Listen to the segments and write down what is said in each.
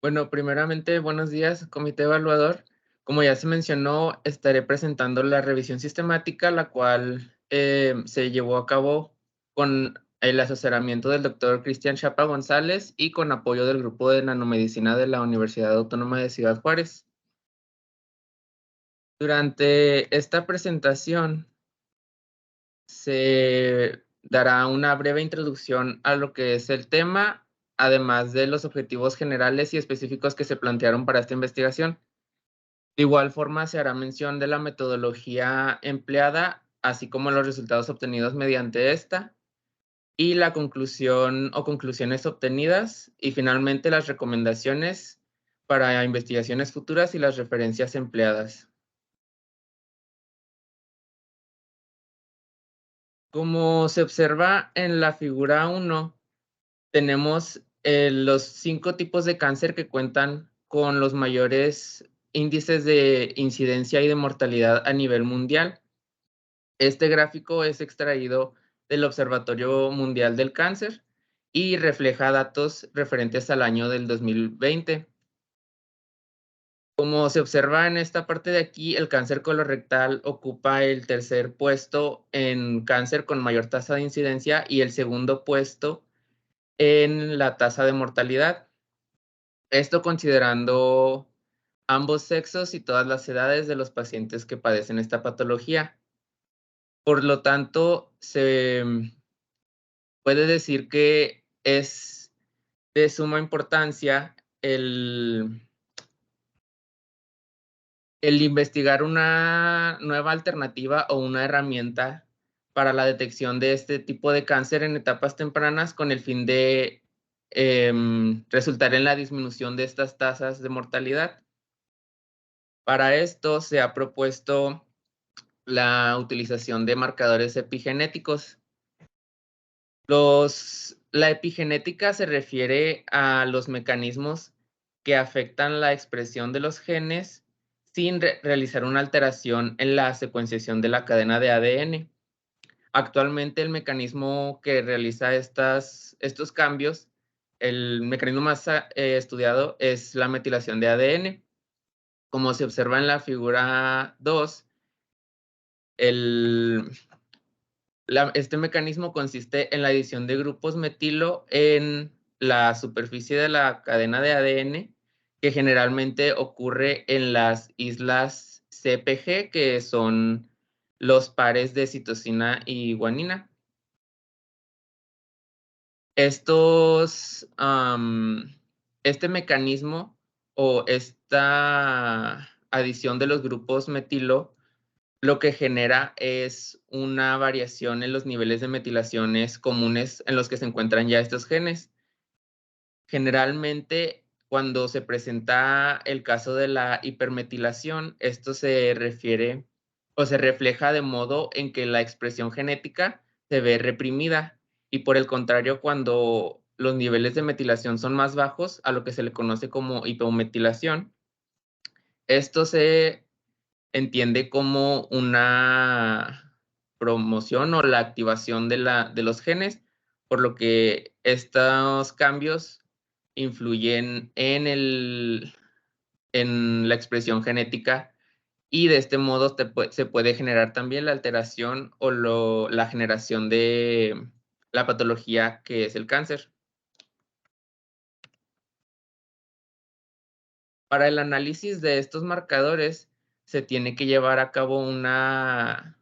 Bueno, primeramente, buenos días, comité evaluador. Como ya se mencionó, estaré presentando la revisión sistemática, la cual se llevó a cabo con el asesoramiento del doctor Cristian Chapa González y con apoyo del grupo de nanomedicina de la Universidad Autónoma de Ciudad Juárez. Durante esta presentación se dará una breve introducción a lo que es el tema, además de los objetivos generales y específicos que se plantearon para esta investigación. De igual forma, se hará mención de la metodología empleada, así como los resultados obtenidos mediante esta, y la conclusión o conclusiones obtenidas, y finalmente las recomendaciones para investigaciones futuras y las referencias empleadas. Como se observa en la figura 1, tenemos los 5 tipos de cáncer que cuentan con los mayores índices de incidencia y de mortalidad a nivel mundial. Este gráfico es extraído del Observatorio Mundial del Cáncer y refleja datos referentes al año del 2020. Como se observa en esta parte de aquí, el cáncer colorectal ocupa el tercer puesto en cáncer con mayor tasa de incidencia y el segundo puesto en la tasa de mortalidad. Esto considerando ambos sexos y todas las edades de los pacientes que padecen esta patología. Por lo tanto, se puede decir que es de suma importancia el investigar una nueva alternativa o una herramienta para la detección de este tipo de cáncer en etapas tempranas con el fin de resultar en la disminución de estas tasas de mortalidad. Para esto se ha propuesto la utilización de marcadores epigenéticos. La epigenética se refiere a los mecanismos que afectan la expresión de los genes sin realizar una alteración en la secuenciación de la cadena de ADN. Actualmente el mecanismo que realiza estos cambios, el mecanismo más estudiado es la metilación de ADN. Como se observa en la figura 2, el, este mecanismo consiste en la adición de grupos metilo en la superficie de la cadena de ADN, que generalmente ocurre en las islas CPG, que son los pares de citosina y guanina. Este mecanismo o esta adición de los grupos metilo lo que genera es una variación en los niveles de metilaciones comunes en los que se encuentran ya estos genes. Generalmente, cuando se presenta el caso de la hipermetilación, esto se refiere o se refleja de modo en que la expresión genética se ve reprimida y por el contrario, cuando los niveles de metilación son más bajos, a lo que se le conoce como hipometilación, esto se entiende como una promoción o la activación de los genes, por lo que estos cambios influyen en la expresión genética y de este modo se puede generar también la alteración o la generación de la patología que es el cáncer. Para el análisis de estos marcadores se tiene que llevar a cabo una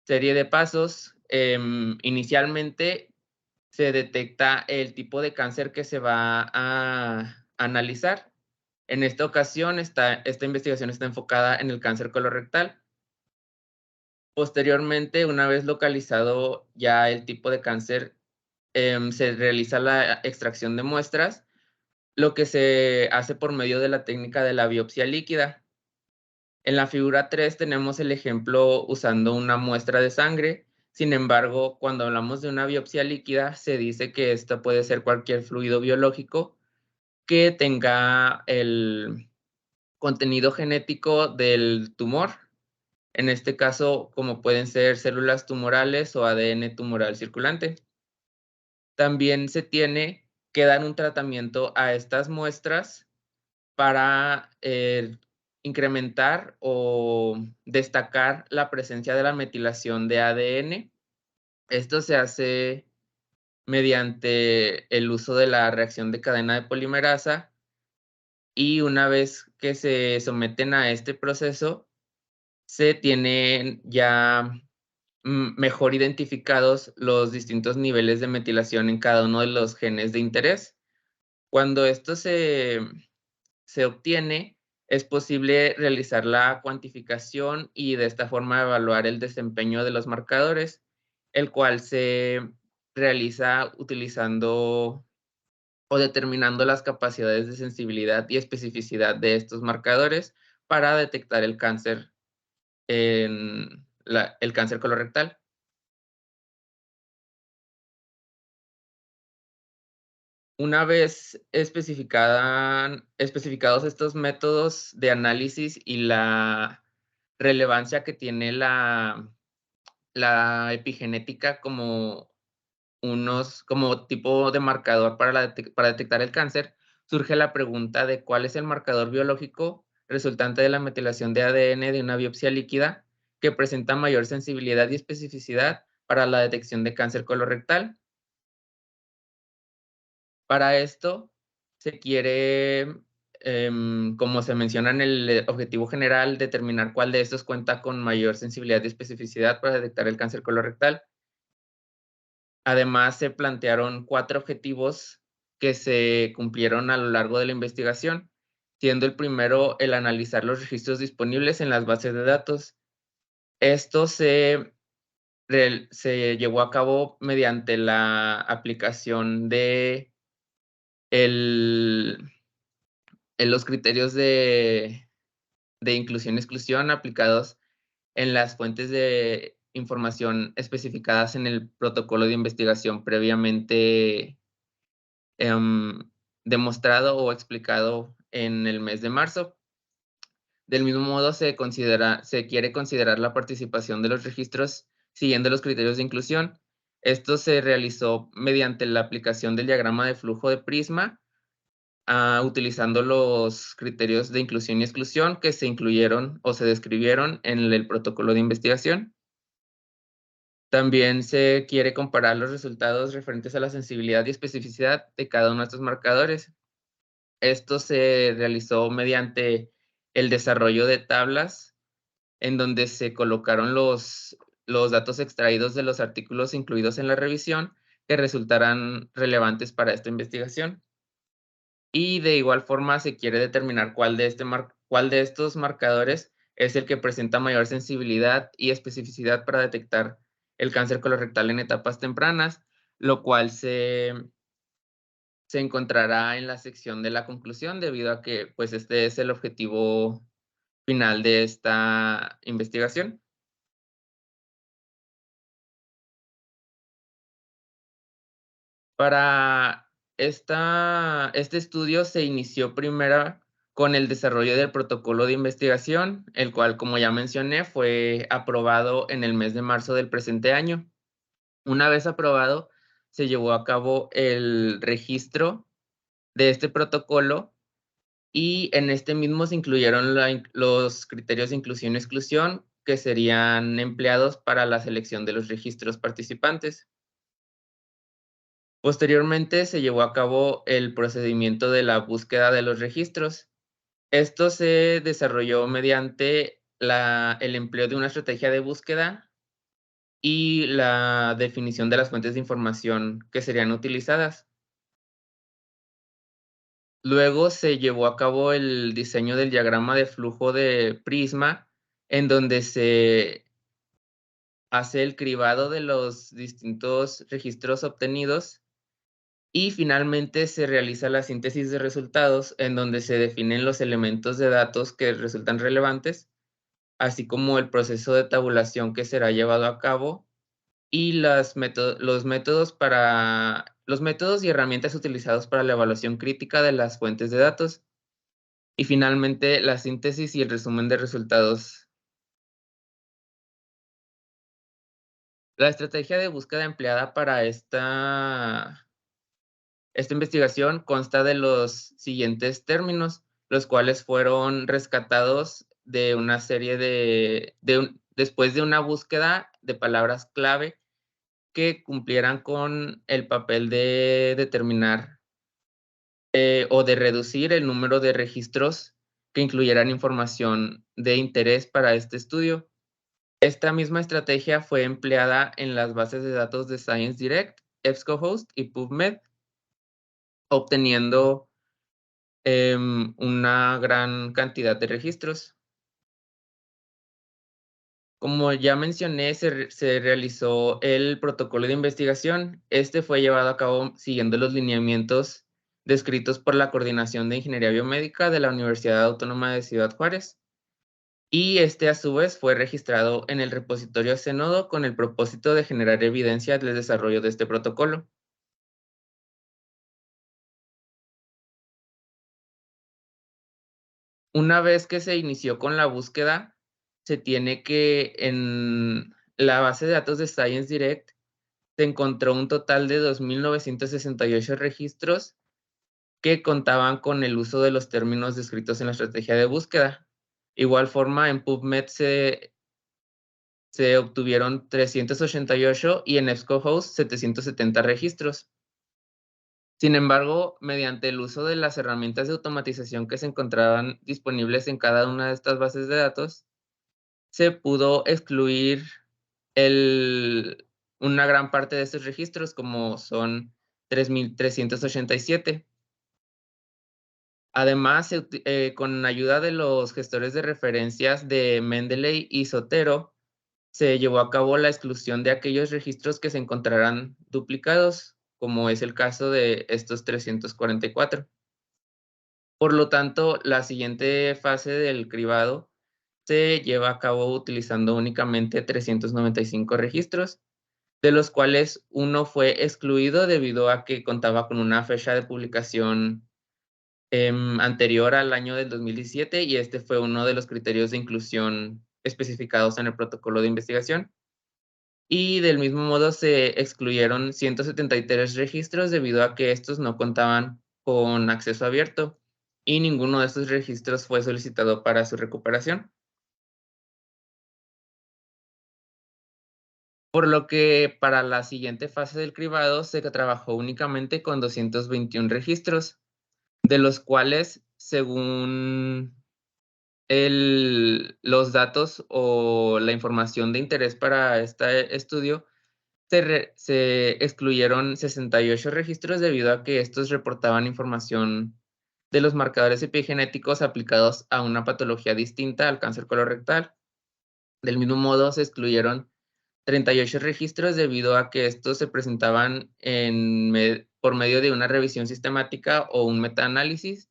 serie de pasos. Inicialmente se detecta el tipo de cáncer que se va a analizar. En esta ocasión, esta investigación está enfocada en el cáncer colorectal. Posteriormente, una vez localizado ya el tipo de cáncer, se realiza la extracción de muestras, lo que se hace por medio de la técnica de la biopsia líquida. En la figura 3 tenemos el ejemplo usando una muestra de sangre. Sin embargo, cuando hablamos de una biopsia líquida, se dice que esta puede ser cualquier fluido biológico que tenga el contenido genético del tumor. En este caso, como pueden ser células tumorales o ADN tumoral circulante. También se tiene que dan un tratamiento a estas muestras para, incrementar o destacar la presencia de la metilación de ADN. Esto se hace mediante el uso de la reacción de cadena de polimerasa, y una vez que se someten a este proceso, se tienen ya, mejor identificados los distintos niveles de metilación en cada uno de los genes de interés. Cuando esto se obtiene, es posible realizar la cuantificación y de esta forma evaluar el desempeño de los marcadores, el cual se realiza utilizando o determinando las capacidades de sensibilidad y especificidad de estos marcadores para detectar el cáncer en el cáncer colorectal. Una vez especificados estos métodos de análisis y la relevancia que tiene la epigenética como tipo de marcador para detectar el cáncer, surge la pregunta de cuál es el marcador biológico resultante de la metilación de ADN de una biopsia líquida que presenta mayor sensibilidad y especificidad para la detección de cáncer colorectal. Para esto se quiere, como se menciona en el objetivo general, determinar cuál de estos cuenta con mayor sensibilidad y especificidad para detectar el cáncer colorectal. Además, se plantearon 4 objetivos que se cumplieron a lo largo de la investigación, siendo el primero el analizar los registros disponibles en las bases de datos. Esto se llevó a cabo mediante la aplicación de el en los criterios de inclusión-exclusión aplicados en las fuentes de información especificadas en el protocolo de investigación previamente, em, demostrado o explicado en el mes de marzo. Del mismo modo, se quiere considerar la participación de los registros siguiendo los criterios de inclusión. Esto se realizó mediante la aplicación del diagrama de flujo de Prisma, utilizando los criterios de inclusión y exclusión que se incluyeron o se describieron en el protocolo de investigación. También se quiere comparar los resultados referentes a la sensibilidad y especificidad de cada uno de estos marcadores. Esto se realizó mediante el desarrollo de tablas en donde se colocaron los datos extraídos de los artículos incluidos en la revisión que resultaran relevantes para esta investigación. Y de igual forma se quiere determinar cuál de estos marcadores es el que presenta mayor sensibilidad y especificidad para detectar el cáncer colorectal en etapas tempranas, lo cual se encontrará en la sección de la conclusión, debido a que, pues, este es el objetivo final de esta investigación. Para este estudio se inició primero con el desarrollo del protocolo de investigación, el cual, como ya mencioné, fue aprobado en el mes de marzo del presente año. Una vez aprobado, se llevó a cabo el registro de este protocolo y en este mismo se incluyeron los criterios de inclusión y exclusión que serían empleados para la selección de los registros participantes. Posteriormente se llevó a cabo el procedimiento de la búsqueda de los registros. Esto se desarrolló mediante el empleo de una estrategia de búsqueda y la definición de las fuentes de información que serían utilizadas. Luego se llevó a cabo el diseño del diagrama de flujo de Prisma, en donde se hace el cribado de los distintos registros obtenidos. Y finalmente se realiza la síntesis de resultados, en donde se definen los elementos de datos que resultan relevantes, así como el proceso de tabulación que será llevado a cabo y los métodos y herramientas utilizados para la evaluación crítica de las fuentes de datos. Y finalmente la síntesis y el resumen de resultados. La estrategia de búsqueda empleada para Esta investigación consta de los siguientes términos, los cuales fueron rescatados de una serie después de una búsqueda de palabras clave que cumplieran con el papel de determinar o de reducir el número de registros que incluyeran información de interés para este estudio. Esta misma estrategia fue empleada en las bases de datos de ScienceDirect, EBSCOhost y PubMed, obteniendo una gran cantidad de registros. Como ya mencioné, se realizó el protocolo de investigación. Este fue llevado a cabo siguiendo los lineamientos descritos por la Coordinación de Ingeniería Biomédica de la Universidad Autónoma de Ciudad Juárez. Y este, a su vez, fue registrado en el repositorio Zenodo con el propósito de generar evidencia del desarrollo de este protocolo. Una vez que se inició con la búsqueda, se tiene que en la base de datos de ScienceDirect se encontró un total de 2.968 registros que contaban con el uso de los términos descritos en la estrategia de búsqueda. Igual forma, en PubMed se obtuvieron 388 y en EBSCOhost 770 registros. Sin embargo, mediante el uso de las herramientas de automatización que se encontraban disponibles en cada una de estas bases de datos, se pudo excluir una gran parte de estos registros, como son 3.387. Además, con ayuda de los gestores de referencias de Mendeley y Zotero, se llevó a cabo la exclusión de aquellos registros que se encontraran duplicados, como es el caso de estos 344. Por lo tanto, la siguiente fase del cribado se lleva a cabo utilizando únicamente 395 registros, de los cuales uno fue excluido debido a que contaba con una fecha de publicación anterior al año del 2017 y este fue uno de los criterios de inclusión especificados en el protocolo de investigación. Y del mismo modo se excluyeron 173 registros debido a que estos no contaban con acceso abierto y ninguno de estos registros fue solicitado para su recuperación. Por lo que para la siguiente fase del cribado se trabajó únicamente con 221 registros, de los cuales, según los datos o la información de interés para este estudio, se excluyeron 68 registros debido a que estos reportaban información de los marcadores epigenéticos aplicados a una patología distinta al cáncer colorectal. Del mismo modo, se excluyeron 38 registros debido a que estos se presentaban por medio de una revisión sistemática o un metaanálisis.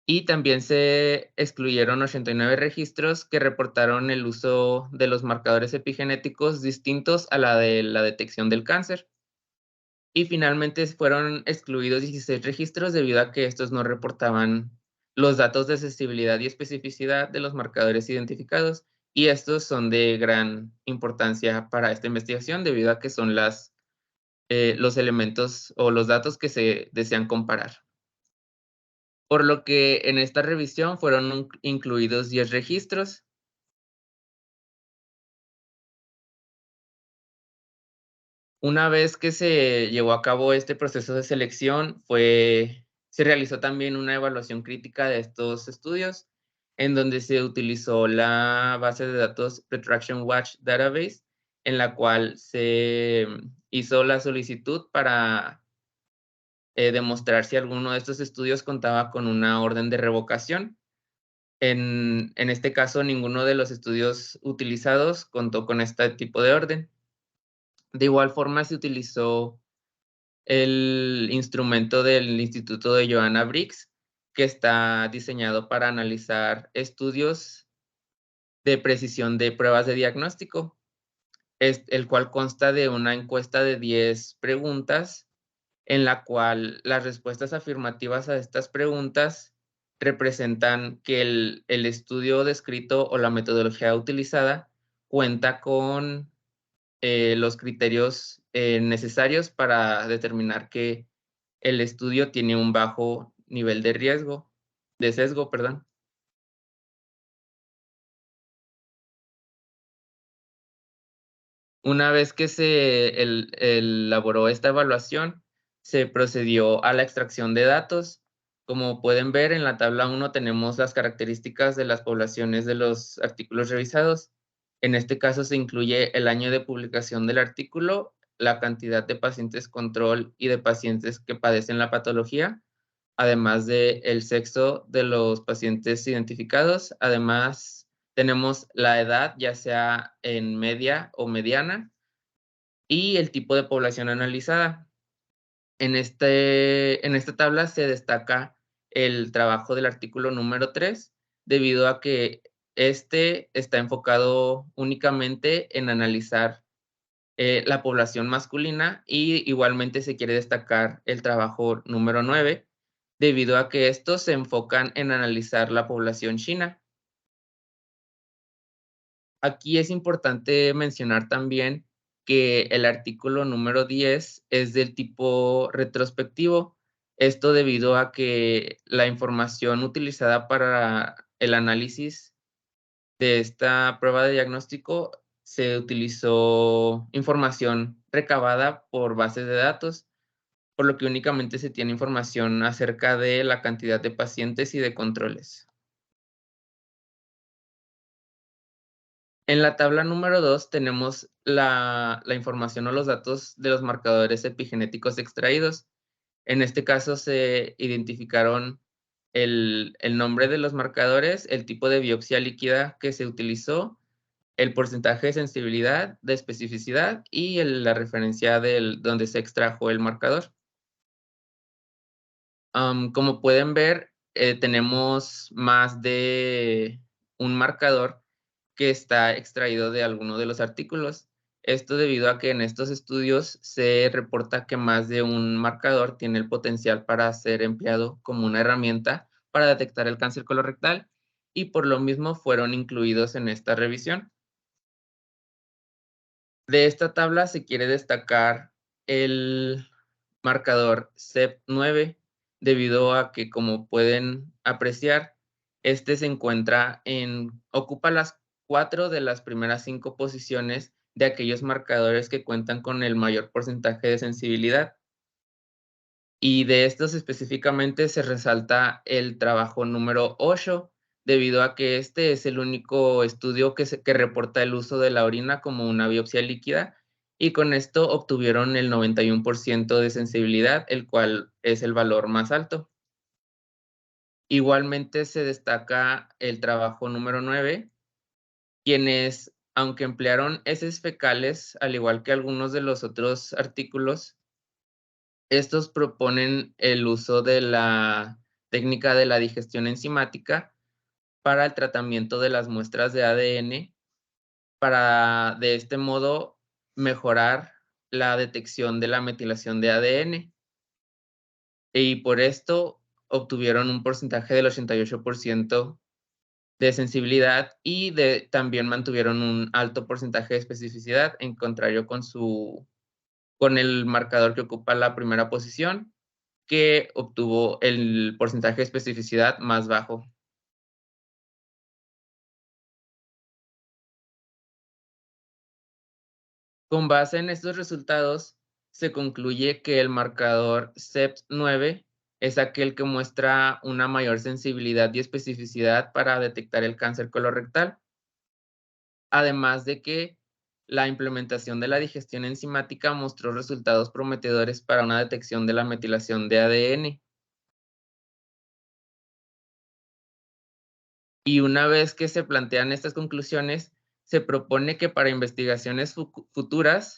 Y también se excluyeron 89 registros que reportaron el uso de los marcadores epigenéticos distintos a la de la detección del cáncer. Y finalmente fueron excluidos 16 registros debido a que estos no reportaban los datos de sensibilidad y especificidad de los marcadores identificados. Y estos son de gran importancia para esta investigación debido a que son los elementos o los datos que se desean comparar. Por lo que en esta revisión fueron incluidos 10 registros. Una vez que se llevó a cabo este proceso de selección, se realizó también una evaluación crítica de estos estudios, en donde se utilizó la base de datos Retraction Watch Database, en la cual se hizo la solicitud para demostrar si alguno de estos estudios contaba con una orden de revocación. En este caso, ninguno de los estudios utilizados contó con este tipo de orden. De igual forma, se utilizó el instrumento del Instituto de Johanna Briggs, que está diseñado para analizar estudios de precisión de pruebas de diagnóstico, el cual consta de una encuesta de 10 preguntas, en la cual las respuestas afirmativas a estas preguntas representan que el estudio descrito o la metodología utilizada cuenta con los criterios necesarios para determinar que el estudio tiene un bajo nivel de sesgo, perdón. Una vez que se elaboró esta evaluación, se procedió a la extracción de datos. Como pueden ver, en la tabla 1 tenemos las características de las poblaciones de los artículos revisados. En este caso se incluye el año de publicación del artículo, la cantidad de pacientes control y de pacientes que padecen la patología, además del sexo de los pacientes identificados. Además, tenemos la edad, ya sea en media o mediana, y el tipo de población analizada. En esta tabla se destaca el trabajo del artículo número 3, debido a que este está enfocado únicamente en analizar la población masculina, y igualmente se quiere destacar el trabajo número 9, debido a que estos se enfocan en analizar la población china. Aquí es importante mencionar también que el artículo número 10 es del tipo retrospectivo. Esto debido a que la información utilizada para el análisis de esta prueba de diagnóstico se utilizó información recabada por bases de datos, por lo que únicamente se tiene información acerca de la cantidad de pacientes y de controles. En la tabla número 2 tenemos la información o los datos de los marcadores epigenéticos extraídos. En este caso se identificaron el nombre de los marcadores, el tipo de biopsia líquida que se utilizó, el porcentaje de sensibilidad, de especificidad y la referencia del donde se extrajo el marcador. Como pueden ver, tenemos más de un marcador que está extraído de alguno de los artículos. Esto debido a que en estos estudios se reporta que más de un marcador tiene el potencial para ser empleado como una herramienta para detectar el cáncer colorectal, y por lo mismo fueron incluidos en esta revisión. De esta tabla se quiere destacar el marcador CEP9, debido a que, como pueden apreciar, este se encuentra ocupa las 4 de las primeras 5 posiciones de aquellos marcadores que cuentan con el mayor porcentaje de sensibilidad. Y de estos específicamente se resalta el trabajo número 8, debido a que este es el único estudio que reporta el uso de la orina como una biopsia líquida, y con esto obtuvieron el 91% de sensibilidad, el cual es el valor más alto. Igualmente se destaca el trabajo número 9, quienes, aunque emplearon heces fecales, al igual que algunos de los otros artículos, estos proponen el uso de la técnica de la digestión enzimática para el tratamiento de las muestras de ADN, para de este modo mejorar la detección de la metilación de ADN. Y por esto obtuvieron un porcentaje del 88% de sensibilidad, y también mantuvieron un alto porcentaje de especificidad, en contrario con el marcador que ocupa la primera posición, que obtuvo el porcentaje de especificidad más bajo. Con base en estos resultados, se concluye que el marcador CEP9 es aquel que muestra una mayor sensibilidad y especificidad para detectar el cáncer colorectal, además de que la implementación de la digestión enzimática mostró resultados prometedores para una detección de la metilación de ADN. Y una vez que se plantean estas conclusiones, se propone que para investigaciones futuras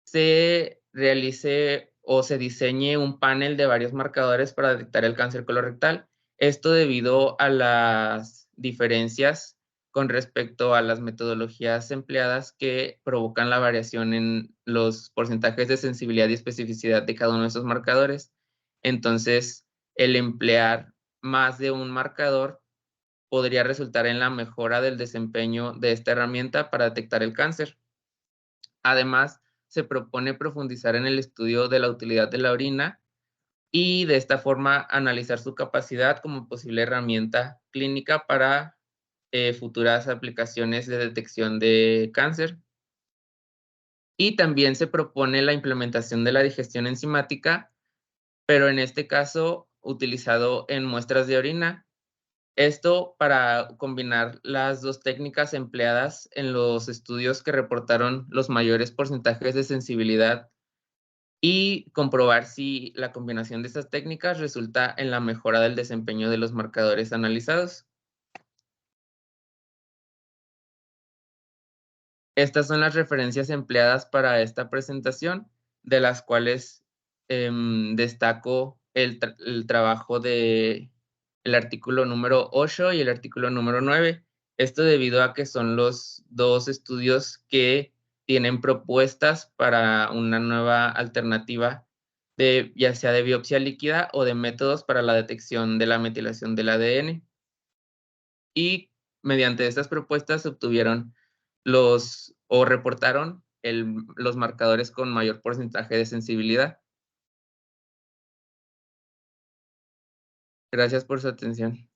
se realice o se diseñe un panel de varios marcadores para detectar el cáncer colorectal. Esto debido a las diferencias con respecto a las metodologías empleadas, que provocan la variación en los porcentajes de sensibilidad y especificidad de cada uno de esos marcadores. Entonces, el emplear más de un marcador podría resultar en la mejora del desempeño de esta herramienta para detectar el cáncer. Además, se propone profundizar en el estudio de la utilidad de la orina y de esta forma analizar su capacidad como posible herramienta clínica para futuras aplicaciones de detección de cáncer. Y también se propone la implementación de la digestión enzimática, pero en este caso utilizado en muestras de orina. Esto para combinar las 2 técnicas empleadas en los estudios que reportaron los mayores porcentajes de sensibilidad y comprobar si la combinación de estas técnicas resulta en la mejora del desempeño de los marcadores analizados. Estas son las referencias empleadas para esta presentación, de las cuales, destaco el trabajo de el artículo número 8 y el artículo número 9. Esto debido a que son los 2 estudios que tienen propuestas para una nueva alternativa de, ya sea de biopsia líquida o de métodos para la detección de la metilación del ADN. Y mediante estas propuestas se obtuvieron o reportaron los marcadores con mayor porcentaje de sensibilidad. Gracias por su atención.